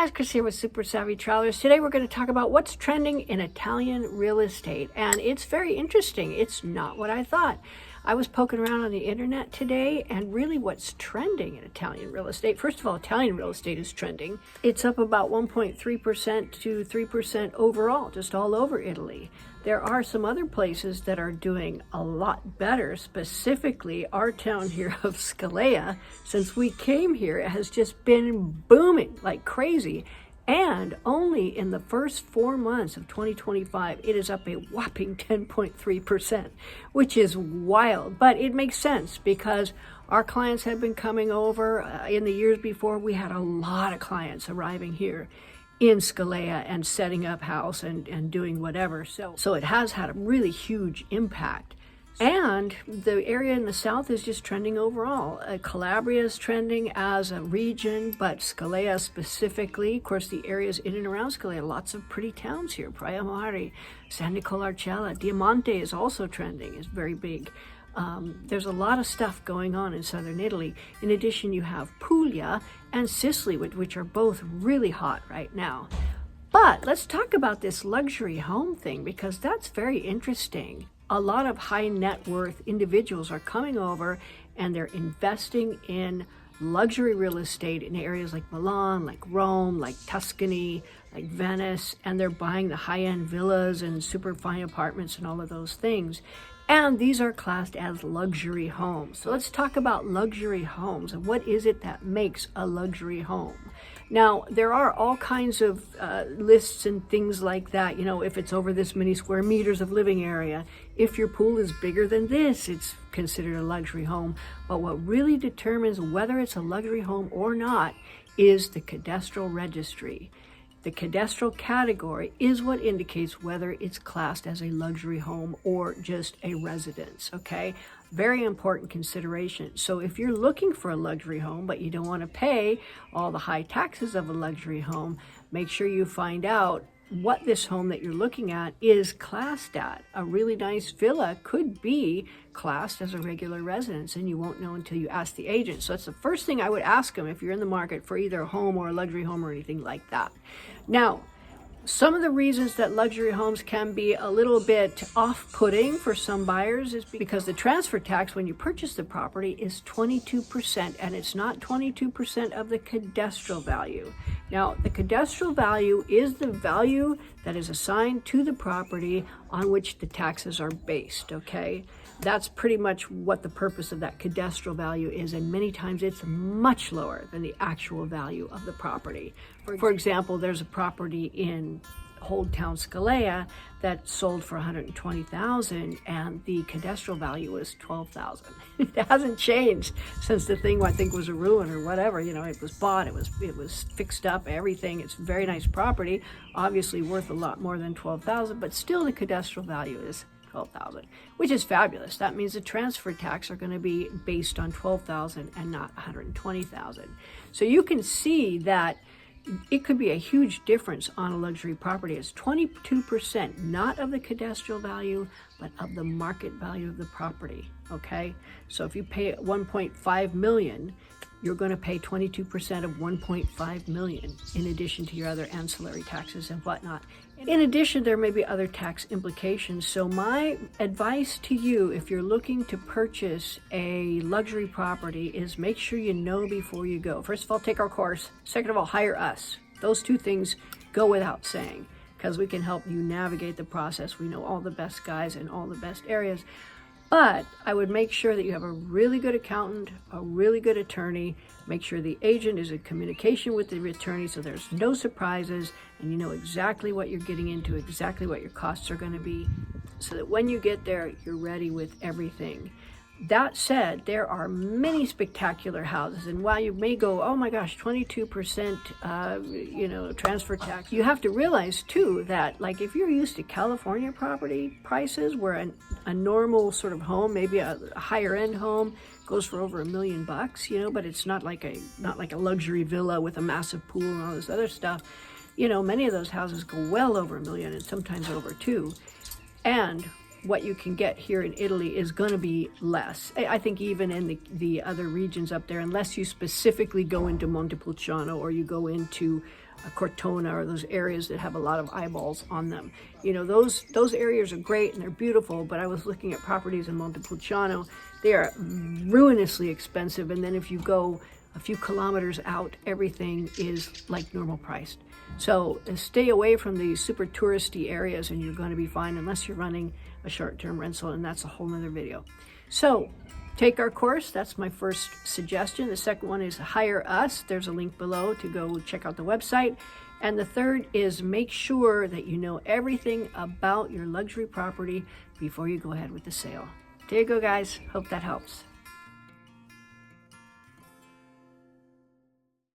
guys, Chris here with Super Savvy Travelers. Today we're going to talk about what's trending in Italian real estate, and it's very interesting. It's not what I thought. I was poking around on the internet today, and really what's trending in Italian real estate, first of all, Italian real estate is trending. It's up about 1.3% to 3% overall, just all over Italy. There are some other places that are doing a lot better, specifically our town here of Scalea. Since we came here, it has just been booming like crazy. And only in the first 4 months of 2025, it is up a whopping 10.3%, which is wild. But it makes sense because our clients have been coming over. In the years before, we had a lot of clients arriving here in Scalea and setting up house and doing whatever. So it has had a really huge impact. And the area in the south is just trending overall. Calabria is trending as a region, but Scalea specifically, of course, the areas in and around Scalea, lots of pretty towns here. Praia Mare, San Nicolarcella, Diamante is also trending, is very big. There's a lot of stuff going on in southern Italy. In addition, you have Puglia and Sicily, which are both really hot right now. But let's talk about this luxury home thing, because that's very interesting. A lot of high net worth individuals are coming over and they're investing in luxury real estate in areas like Milan, like Rome, like Tuscany, like Venice, and they're buying the high-end villas and super fine apartments and all of those things. And these are classed as luxury homes. So let's talk about luxury homes and what is it that makes a luxury home. Now, there are all kinds of lists and things like that. You know, if it's over this many square meters of living area, if your pool is bigger than this, it's considered a luxury home. But what really determines whether it's a luxury home or not is the cadastral registry. The cadastral category is what indicates whether it's classed as a luxury home or just a residence, okay? Very important consideration. So if you're looking for a luxury home, but you don't want to pay all the high taxes of a luxury home, make sure you find out what this home that you're looking at is classed at. A really nice villa could be classed as a regular residence, and you won't know until you ask the agent. So that's the first thing I would ask them if you're in the market for either a home or a luxury home or anything like that. Now, some of the reasons that luxury homes can be a little bit off-putting for some buyers is because the transfer tax when you purchase the property is 22%, and it's not 22% of the cadastral value. Now, the cadastral value is the value that is assigned to the property on which the taxes are based, okay? That's pretty much what the purpose of that cadastral value is, and many times it's much lower than the actual value of the property. For example, there's a property in Old Town Scalea that sold for $120,000, and the cadastral value was $12,000. It hasn't changed since the thing I think was a ruin or whatever. You know, it was bought, it was fixed up, everything. It's a very nice property, obviously worth a lot more than $12,000, but still the cadastral value is $12,000, which is fabulous. That means the transfer tax are going to be based on $12,000 and not $120,000. So you can see that it could be a huge difference on a luxury property. It's 22%, not of the cadastral value, but of the market value of the property, okay? So if you pay $1.5 million, you're going to pay 22% of $1.5 million in addition to your other ancillary taxes and whatnot. In addition, there may be other tax implications. So my advice to you, if you're looking to purchase a luxury property, is make sure you know before you go. First of all, take our course. Second of all, hire us. Those two things go without saying, because we can help you navigate the process. We know all the best guys in all the best areas. But I would make sure that you have a really good accountant, a really good attorney. Make sure the agent is in communication with the attorney so there's no surprises and you know exactly what you're getting into, exactly what your costs are going to be, so that when you get there, you're ready with everything. That said, there are many spectacular houses, and while you may go, oh my gosh, 22% transfer tax, you have to realize too that, like, if you're used to California property prices, where a normal sort of home, maybe a higher end home, goes for over $1 million, you know, but it's not like a luxury villa with a massive pool and all this other stuff. You know, many of those houses go well over $1 million and sometimes over $2 million. And what you can get here in Italy is going to be less. I think even in the other regions up there, unless you specifically go into Montepulciano or you go into Cortona, or those areas that have a lot of eyeballs on them. You know, those areas are great and they're beautiful, but I was looking at properties in Montepulciano. They are ruinously expensive, and then if you go a few kilometers out, everything is like normal priced. So stay away from these super touristy areas and you're going to be fine, unless you're running a short-term rental, and that's a whole nother video. So take our course. That's my first suggestion. The second one is hire us. There's a link below to go check out the website. And the third is make sure that you know everything about your luxury property before you go ahead with the sale. There you go, guys. Hope that helps.